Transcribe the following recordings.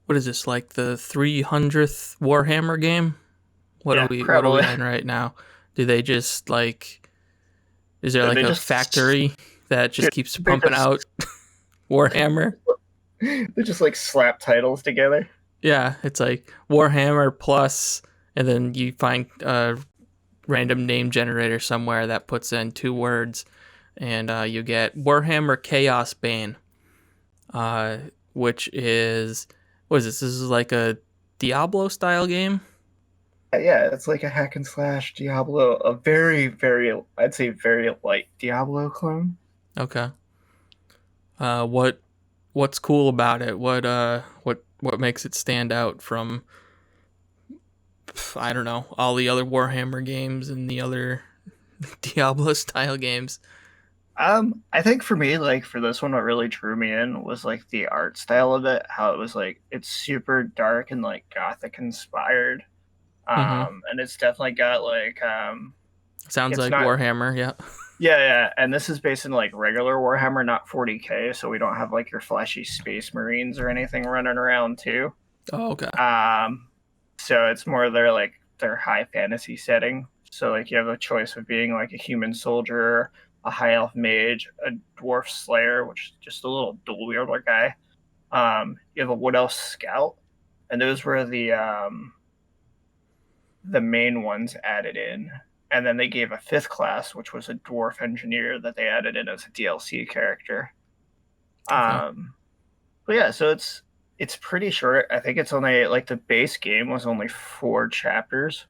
what is this, like the 300th Warhammer game? Yeah, What are probably. we in right now? Do they just like is there like They a just factory that just keeps they pumping just out Warhammer? they just like slap titles together. Yeah, it's like Warhammer plus, and then you find a random name generator somewhere that puts in two words, and you get Warhammer Chaosbane, uh, which is what is this? This is like a Diablo style game. Yeah, it's like a hack and slash Diablo, a very I'd say very light Diablo clone. Okay. What what's cool about it? What makes it stand out from I don't know all the other Warhammer games and the other Diablo style games? I think for me, like for this one, what really drew me in was like the art style of it, how it was like it's super dark and like gothic inspired. Mm-hmm. And it's definitely got like Sounds it's like not Warhammer. Yeah. yeah, and this is based in like regular Warhammer, not 40K, so we don't have like your flashy space marines or anything running around too. Oh, okay. Um, so it's more their high fantasy setting. So like you have a choice of being like a human soldier, a high elf mage, a dwarf slayer, which is just a little dual wielder guy. You have a wood elf scout, and those were the main ones added in. And then they gave a fifth class, which was a dwarf engineer that they added in as a DLC character. Okay. Um, but yeah, so it's pretty short. I think it's only like the base game was only 4 chapters.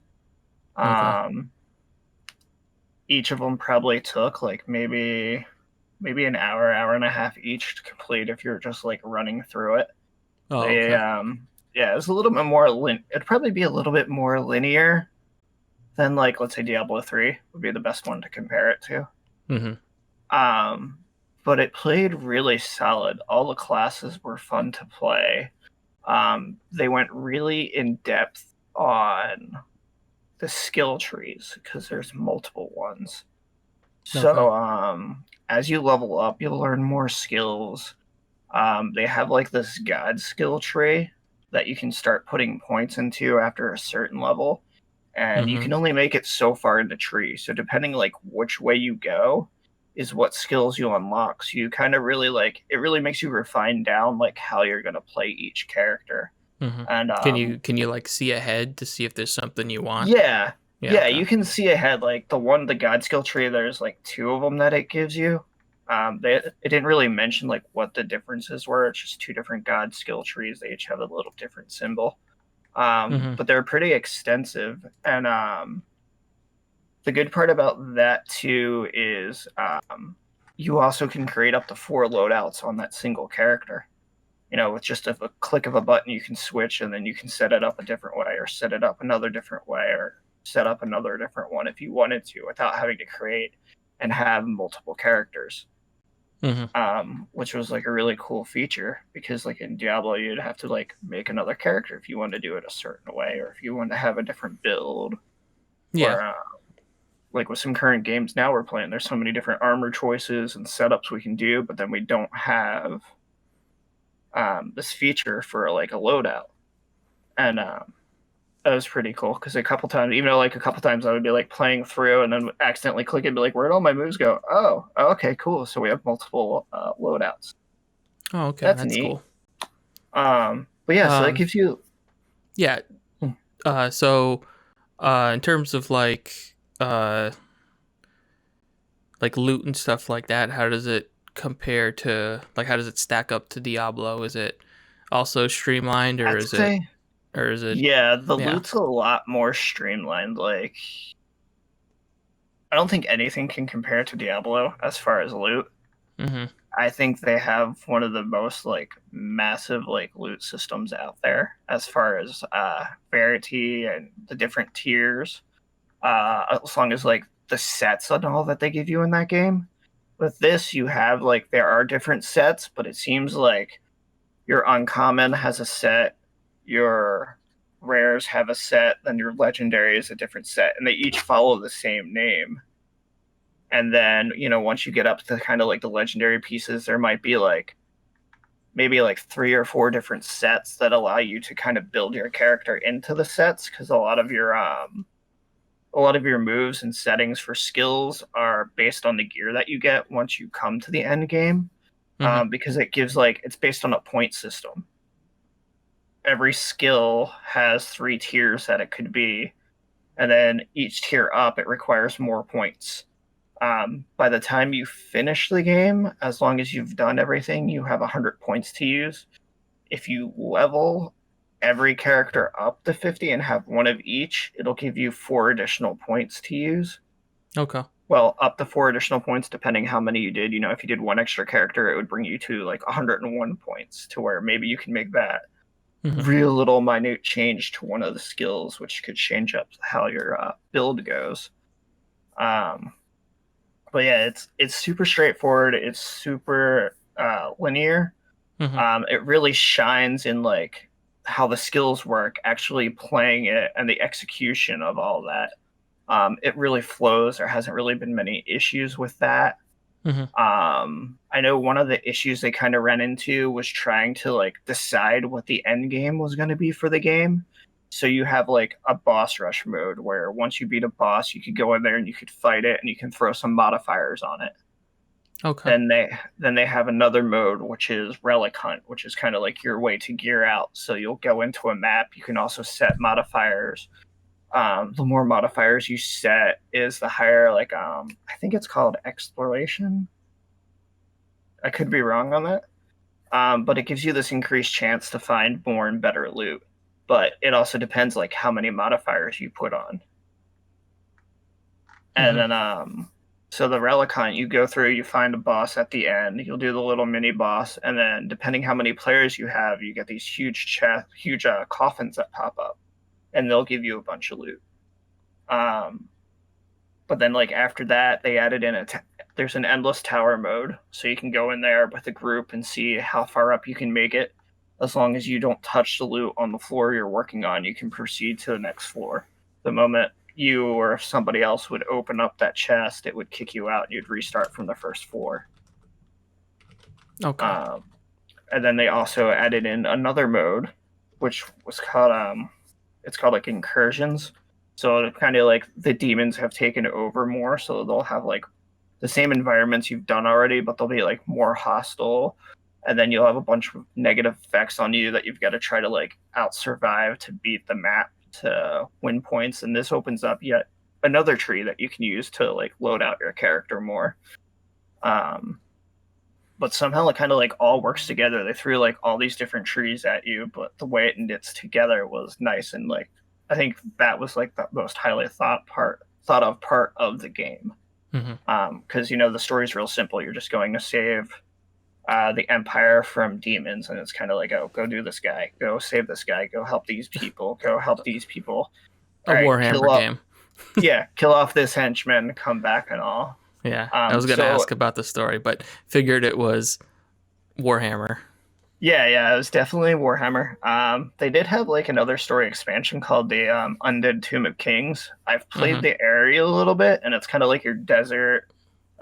Okay. Um, each of them probably took like maybe an hour, hour and a half each to complete if you're just like running through it. Oh, They okay. yeah, it's a little bit more it'd probably be a little bit more linear than like let's say Diablo 3 would be the best one to compare it to. Mm-hmm. Um, but it played really solid. All the classes were fun to play. They went really in depth on the skill trees because there's multiple ones. Okay. So as you level up, you'll learn more skills. They have like this god skill tree that you can start putting points into after a certain level, and you Mm-hmm. can only make it so far in the tree. So depending like which way you go is what skills you unlock. So you kind of really like it really makes you refine down like how you're gonna play each character. Mm-hmm. And Can you like see ahead to see if there's something you want? yeah, Yeah. yeah, Okay. you can see ahead. Like the God skill tree, there's like two of them that it gives you. It didn't really mention like what the differences were. It's just two different God skill trees. They each have a little different symbol. Mm-hmm. But they're pretty extensive. And the good part about that too is you also can create up to 4 loadouts on that single character. You know, with just a click of a button, you can switch, and then you can set it up a different way, or set it up another different way, or set up another different one if you wanted to, without having to create and have multiple characters. Mm-hmm. Which was like a really cool feature because, like in Diablo, you'd have to like make another character if you wanted to do it a certain way, or if you wanted to have a different build, Yeah. or like with some current games now we're playing, there's so many different armor choices and setups we can do, but then we don't have this feature for like a loadout. And that was pretty cool because a couple times, even though like a couple times I would be like playing through and then accidentally click and be like, where'd all my moves go? Oh, okay, cool. So we have multiple loadouts. Oh, okay. That's That's neat. cool. But yeah, so that Um. gives you. Yeah. So, in terms of uh, like loot and stuff like that, how does it compare to like how does it stack up to Diablo? Is it also streamlined, I'd say, or is it yeah, the yeah? loot's a lot more streamlined. Like, I don't think anything can compare to Diablo as far as loot. Mm-hmm. I think they have one of the most like massive like loot systems out there as far as variety and the different tiers. As long as like the sets and all that they give you in that game. With this, you have like there are different sets, but it seems like your uncommon has a set, your rares have a set, then your legendary is a different set, and they each follow the same name. And then, you know, once you get up to kind of like the legendary pieces, there might be like maybe like 3 or 4 different sets that allow you to kind of build your character into the sets, because a lot of your moves and settings for skills are based on the gear that you get once you come to the end game. Hmm. Because it gives like it's based on a point system. Every skill has 3 tiers that it could be, and then each tier up it requires more points. By the time you finish the game, as long as you've done everything, you have 100 points to use. If you level every character up to 50 and have one of each, it'll give you 4 additional points to use. Okay. Well, up to 4 additional points, depending how many you did. If you did one extra character, it would bring you to like 101 points, to where maybe you can make that Hmm. real little minute change to one of the skills, which could change up how your build goes. Um, but yeah, it's super straightforward. It's super linear. Hmm. It really shines in like how the skills work, actually playing it, and the execution of all that. It really flows. There hasn't really been many issues with that. Hmm. I know one of the issues they kind of ran into was trying to like decide what the end game was going to be for the game. So you have like a boss rush mode where once you beat a boss, you could go in there and you could fight it and you can throw some modifiers on it. Okay. Then they have another mode which is Relic Hunt, which is kind of like your way to gear out. So you'll go into a map. You can also set modifiers. The more modifiers you set is the higher, like I think it's called exploration. I could be wrong on that. But it gives you this increased chance to find more and better loot. But it also depends like how many modifiers you put on. And Hmm. then so the relic hunt, you go through, you find a boss at the end, you'll do the little mini boss, and then depending how many players you have, you get these huge coffins that pop up, and they'll give you a bunch of loot. Um, but then like after that, they added in there's an endless tower mode, so you can go in there with a group and see how far up you can make it. As long as you don't touch the loot on the floor you're working on, you can proceed to the next floor. The moment you or if somebody else would open up that chest, it would kick you out and you'd restart from the first floor. Okay. Um, and then they also added in another mode, which was called it's called like incursions. So kind of like the demons have taken over more, so they'll have like the same environments you've done already, but they'll be like more hostile. And then you'll have a bunch of negative effects on you that you've got to try to like out survive to beat the map to win points. And this opens up yet another tree that you can use to like load out your character more. Um, but somehow it kind of like all works together. They threw like all these different trees at you, but the way it knits together was nice. And like I think that was like the most highly thought of part of the game. Hmm. Because the story is real simple. You're just going to save the Empire from demons, and it's kind of like, oh, go do this guy, go save this guy, go help these people, go help these people. A All right, Warhammer game. kill off this henchman, come back and all. Yeah, I was gonna So ask about the story, but figured it was Warhammer. yeah, it was definitely Warhammer. They did have like another story expansion called the Undead Tomb of Kings. I've played Hmm. the area a little bit, and it's kind of like your desert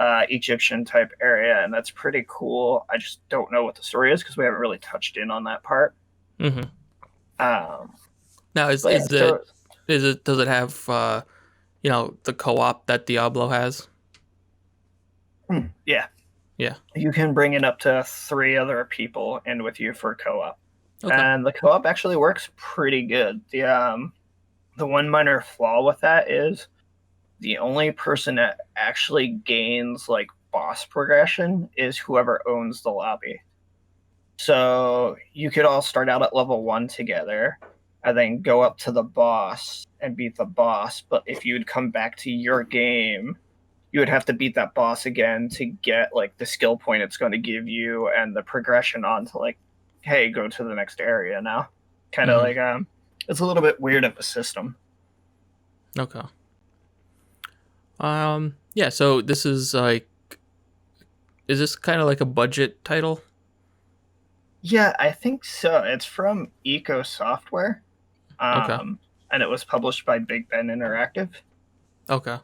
Egyptian type area, and that's pretty cool. I just don't know what the story is because we haven't really touched in on that part. Hmm. Um, Now, but yeah, so does it have the co-op that Diablo has? yeah, Yeah. you can bring in up to 3 other people in with you for co-op, Okay. and the co-op actually works pretty good. The one minor flaw with that is the only person that actually gains like boss progression is whoever owns the lobby. So you could all start out at level 1 together and then go up to the boss and beat the boss. But if you would come back to your game, you would have to beat that boss again to get like the skill point it's going to give you and the progression on to like, hey, go to the next area now. Kind of Hmm. like it's a little bit weird of a system. Okay. Yeah. So this is like, is this kind of like a budget title? Yeah, I think so. It's from Eco Software, Okay. and it was published by Big Ben Interactive. Okay.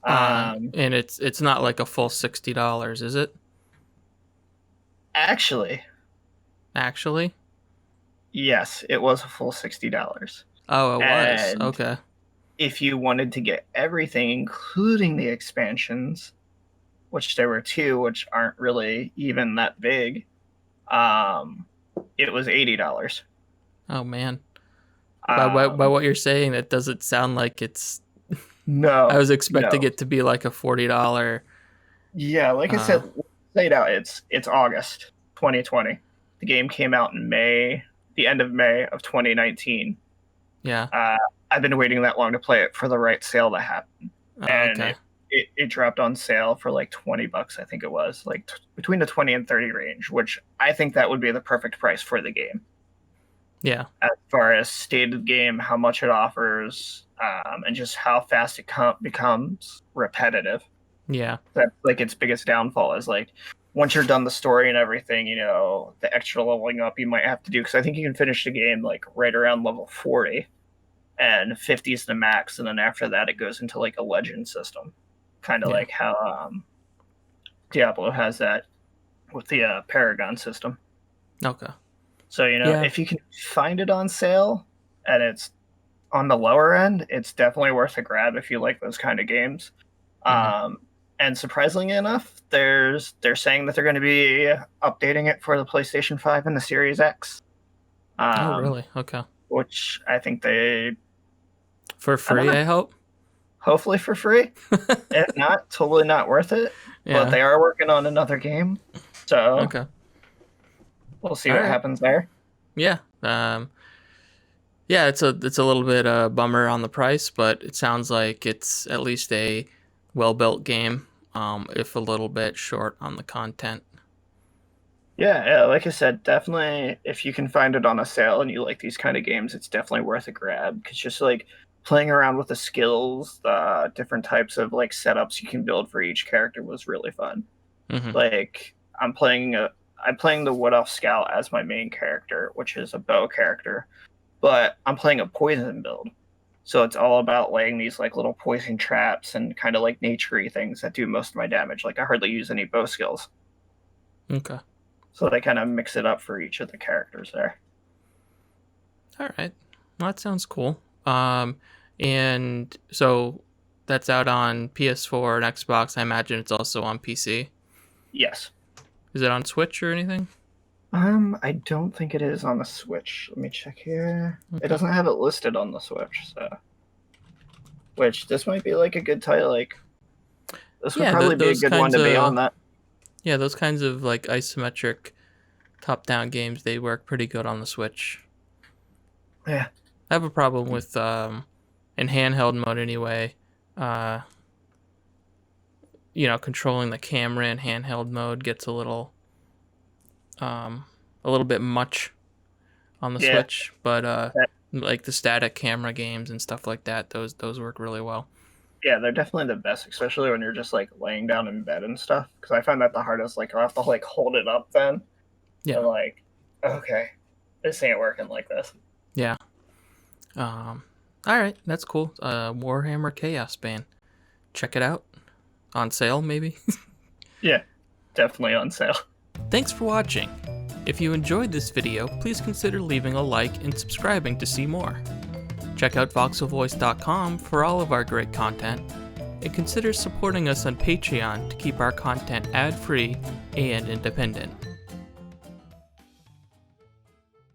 Um, And it's not like a full $60, is it? Actually, Actually? Yes, it was a full $60. Oh, it was. And Okay. if you wanted to get everything, including the expansions, which there were two, which aren't really even that big, it was $80. Oh man. By what you're saying, that doesn't sound like it's. I No, was expecting no. it to be like a $40. Yeah, like I Uh, said, say it out. It's August 2020. The game came out in May, the end of May of 2019. yeah. Uh, I've been waiting that long to play it for the right sale to happen, Oh, and okay. it dropped on sale for like $20. I think it was like between the 20 and 30 range, which I think that would be the perfect price for the game. Yeah. As far as stated game, how much it offers, and just how fast it becomes repetitive. Yeah. That's like its biggest downfall is like once you're done the story and everything, the extra leveling up you might have to do, because I think you can finish the game like right around level 40, and 50 is the max, and then after that it goes into like a legend system, kind of Yeah. like how Diablo has that with the Paragon system. Okay. So Yeah. if you can find it on sale and it's on the lower end, it's definitely worth a grab if you like those kind of games. Hmm. Um, and surprisingly enough, they're saying that they're going to be updating it for the PlayStation 5 and the Series X, Oh, um, really? Okay. which I think they, For I don't free, know, I hope. hopefully for free. If not, totally not worth it. But Yeah. they are working on another game, so Okay. we'll see All what right. happens there. Yeah. Yeah. It's a little bit bummer on the price, but it sounds like it's at least a well built game. If a little bit short on the content. Yeah, yeah, like I said, definitely if you can find it on a sale and you like these kind of games, it's definitely worth a grab. Because just like playing around with the skills, the different types of like setups you can build for each character was really fun. Hmm. Like I'm playing the Wood Elf Scout as my main character, which is a bow character, but I'm playing a poison build. So it's all about laying these like little poison traps and kind of like naturey things that do most of my damage. Like I hardly use any bow skills. Okay. So they kind of mix it up for each of the characters there. All right. Well, that sounds cool. And so that's out on PS4 and Xbox. I imagine it's also on PC. Yes. Is it on Switch or anything? I don't think it is on the Switch. Let me check here. It Okay. doesn't have it listed on the Switch, so which this might be like a good title. Like this would Yeah, probably be a those good one kinds to be on of that. those kinds of like isometric top-down games, they work pretty good on the Switch. Yeah. I have a problem with in handheld mode anyway. Uh, controlling the camera in handheld mode gets a little bit much on the Yeah. Switch, but That, like the static camera games and stuff like that, those work really well. yeah, they're definitely the best, especially when you're just like laying down in bed and stuff. Because I find that the hardest. Like I have to like hold it up then, Yeah, and like, okay, this ain't working like this. yeah. All right, that's cool. Warhammer Chaosbane. Check it out. On sale, maybe. Yeah, definitely on sale. Thanks for watching. If you enjoyed this video, please consider leaving a like and subscribing to see more. Check out voxelvoice.com for all of our great content, and consider supporting us on Patreon to keep our content ad-free and independent.